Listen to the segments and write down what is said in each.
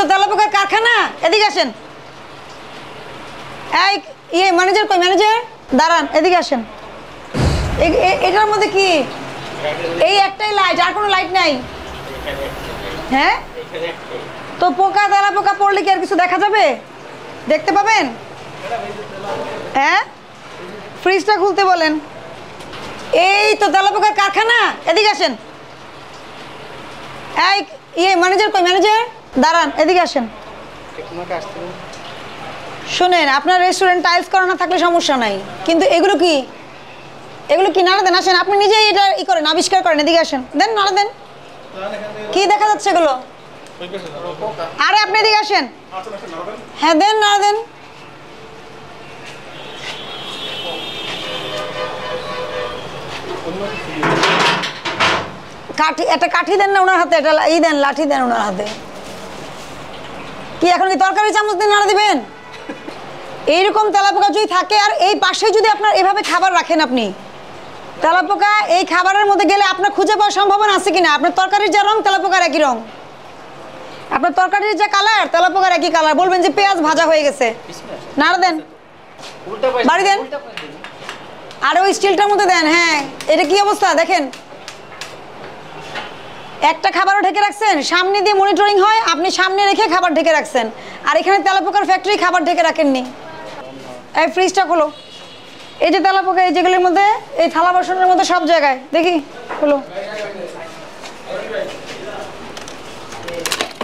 তো তেলাপোকার কারখানা, এদিকে আসেন। এই ম্যানেজার কই? ম্যানেজার দাঁড়ান, এদিকে আসেন। এটার মধ্যে কি? এই একটাই লাইট, আর কোনো লাইট নাই? হ্যাঁ, তো পোকা তেলাপোকা পড়লে কি আর কিছু দেখা যাবে? দেখতে পাবেন? হ্যাঁ, ফ্রিজটা খুলতে বলেন। এই তো তেলাপোকার কারখানা, এদিকে আসেন। এই ম্যানেজার কই? ম্যানেজার দাঁড়ান, এদিকে আসেন। শুনেন, আপনার রেস্টুরেন্ট টাইলস করা না থাকলে সমস্যা নাই, কিন্তু এগুলো কি? এগুলো কি? নাড়া দেন, আসেন। আপনি নিজেই এটা করেন, আবিষ্কার করেন। এদিকে আসেন, দেন, নাড়া দেন। কি দেখা যাচ্ছে এগুলো? আরে আপনি এদিকে আসেন। হ্যাঁ, দেন, নাড়া দেন। কাঠি, একটা কাঠি দেন না ওনার হাতে, একটা দেন, লাঠি দেন ওনার হাতে। কি এখন কি তরকারি চামচ দিয়ে নাড়া দিবেন? এইরকম তেলাপোকা যদি থাকে, আর এই পাশে যদি আপনার এভাবে খাবার রাখেন, আপনি তেলাপোকা এই খাবারের মধ্যে গেলে আপনার খুঁজে পাওয়ার সম্ভাবনা আছে কিনা? আপনার তরকারির যা রং, তেলাপোকার একই রং। আপনার তরকারির যা কালার, তেলাপোকার একই কালার। বলবেন যে পেঁয়াজ ভাজা হয়ে গেছে, নাড়া দেন, বাড়ি দেন। আর ওই স্টিলটার মধ্যে দেন। হ্যাঁ, এটা কি অবস্থা দেখেন। একটা খাবারও ঢেকে রাখছেন, সামনে দিয়ে মনিটরিং হয়, আপনি সামনে রেখে খাবার ঢেকে রাখছেন। আর এখানে তেলাপোকার ফ্যাক্টরি, খাবার ঢেকে রাখেননি। এই ফ্রিজটা খোলো। এই যে তেলাপোকা, এই যেগুলির মধ্যে, এই থালা বাসনের মধ্যে, সব জায়গায় দেখি, খোলো।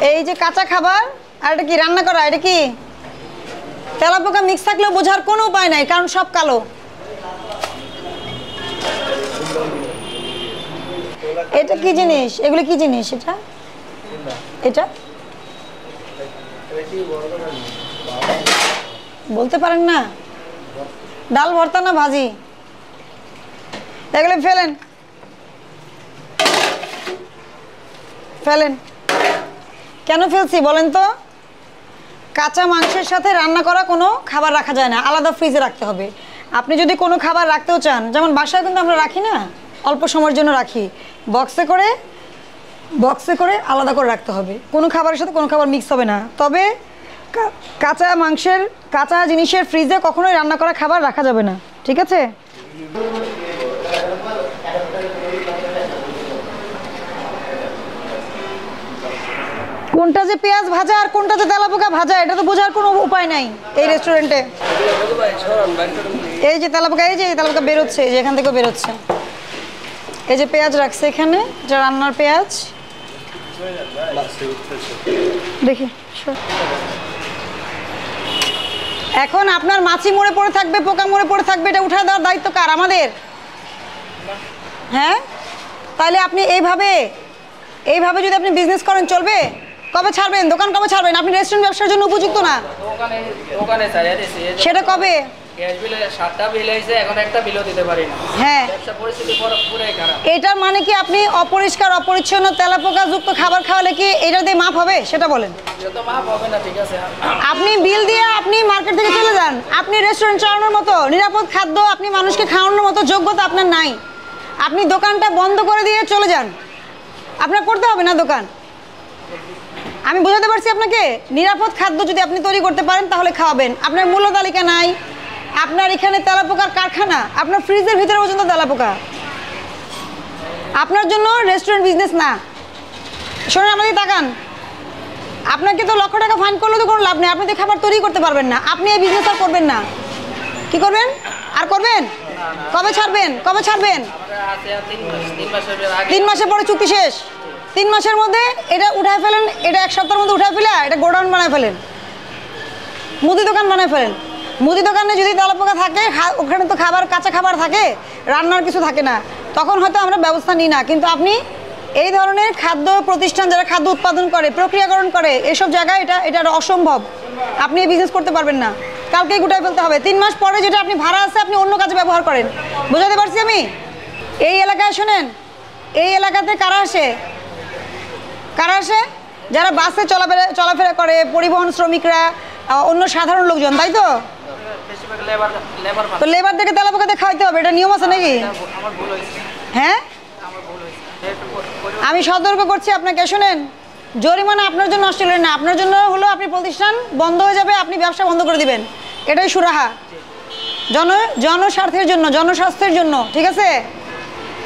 এই যে কাঁচা খাবার, আর এটা কি রান্না করা? এটা কি তেলাপোকা মিক্স থাকলেও বোঝার কোনো উপায় নাই, কারণ সব কালো। এটা কি জিনিস? এগুলো কি জিনিস? এটা এটা বলতে পারেন না? ডাল ভর্তা না ভাজি? এগুলো ফেলেন, ফেলেন। কেন ফেলছি বলেন তো? কাঁচা মাংসের সাথে রান্না করা কোনো খাবার রাখা যায় না, আলাদা ফ্রিজে রাখতে হবে। আপনি যদি কোনো খাবার রাখতেও চান, যেমন বাসায় কিন্তু আমরা রাখি না, অল্প সময়ের জন্য রাখি, বক্সে করে আলাদা করে রাখতে হবে। কোনো খাবারের সাথে কোনো খাবার মিক্স হবে না। তবে কাঁচা জিনিসের ফ্রিজে কখনোই রান্না করা খাবার রাখা যাবে না, ঠিক আছে? কোনটা যে পেঁয়াজ ভাজা আর কোনটা যে তেলাপোকা ভাজা, এটা তো বোঝার কোনো উপায় নাই এই রেস্টুরেন্টে। এই যে তেলাপোকা, এই যে তেলাপোকা বেরোচ্ছে, এই যে এখান থেকেও বেরোচ্ছে। এই যে পেঁয়াজ রাখছে এখানে, যা রান্নার পেঁয়াজ, দেখি। এখন আপনার মাছি মরে পড়ে থাকবে, পোকা মরে পড়ে থাকবে, এটা উঠে দেওয়ার দায়িত্ব কার? আমাদের। হ্যাঁ, তাহলে আপনি এইভাবে যদি আপনি বিজনেস করেন, চলবে? কবে ছাড়বেন দোকান? কবে ছাড়বেন? আপনি রেস্টুরেন্ট ব্যবসার জন্য উপযুক্ত না। সেটা কবে? হ্যাঁ, এটার মানে কি আপনি অপরিষ্কার অপরিচ্ছন্ন তেলাপোকা যুক্ত খাবার খাওয়ালে কি এটা দিয়ে মাপ হবে? সেটা বলেন। আপনি বিল দিয়ে আপনি মার্কেট থেকে চলে যান। আপনি রেস্টুরেন্ট চালানোর মতো নিরাপদ খাদ্য আপনি মানুষকে খাওয়ানোর মতো যোগ্যতা আপনার নাই। আপনি দোকানটা বন্ধ করে দিয়ে চলে যান, আপনার করতে হবে না দোকান। আমি বোঝাতে পারছি আপনাকে? নিরাপদ খাদ্য যদি আপনি তৈরি করতে পারেন তাহলে খাওয়াবেন। আপনার মূল্য তালিকা নাই, আপনার এখানে তেলাপোকার কারখানা, আপনার ফ্রিজের ভিতরে পর্যন্ত তেলাপোকা। আপনার জন্য রেস্টুরেন্ট বিজনেস না। শোনেন, আমাদের তাকান। আপনাকে তো লক্ষ টাকা ফাইন করলে তো কোনো লাভ নেই, আপনি তো খাবার তৈরি করতে পারবেন না। আপনি এই বিজনেস আর করবেন না। কি করবেন? আর করবেন? কবে ছাড়বেন? 3 মাসের পরে চুক্তি শেষ। 3 মাসের মধ্যে এটা উঠায় ফেলেন, এটা 1 সপ্তাহের মধ্যে উঠায় ফেলে এটা গোডাউন বানায় ফেলেন, মুদি দোকান বানায় ফেলেন। মুদি দোকানে যদি তেলাপোকা থাকে, ওখানে তো কাঁচা খাবার থাকে, রান্নার কিছু থাকে না, তখন হয়তো আমরা ব্যবস্থা নিই না। কিন্তু আপনি এই ধরনের খাদ্য প্রতিষ্ঠান যারা খাদ্য উৎপাদন করে, প্রক্রিয়াকরণ করে, এসব জায়গায় এটা অসম্ভব। আপনি এই বিজনেস করতে পারবেন না, কালকেই গুটাই ফেলতে হবে। 3 মাস পরে যেটা আপনি ভাড়া আছে আপনি অন্য কাজে ব্যবহার করেন। বোঝাতে পারছি আমি? এই এলাকায় শোনেন, এই এলাকাতে কারা আসে? যারা বাসে চলাফেরা করে, পরিবহন শ্রমিকরা, অন্য সাধারণ লোকজন, তাই তো? তো লেবারদেরকে তেলাপোকাতে খাওয়াইতে হবে, এটা নিয়ম আছে নাকি? হ্যাঁ, আমি সতর্ক করছি আপনাকে। শোনেন, জরিমানা আপনার জন্য অস্ট্রেলিয়া না, আপনার জন্য হলো আপনি প্রতিষ্ঠান বন্ধ হয়ে যাবে, আপনি ব্যবসা বন্ধ করে দিবেন, এটাই সুরাহা। জনস্বার্থের জন্য, জনস্বাস্থ্যের জন্য, ঠিক আছে?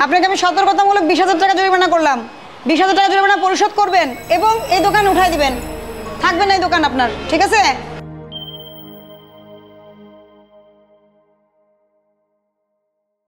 আপনাকে আমি সতর্কতামূলক 20,000 টাকা জরিমানা করলাম। 20,000 টাকা জরিমানা পরিশোধ করবেন এবং এই দোকান উঠাই দিবেন, থাকবে না এই দোকান আপনার, ঠিক আছে?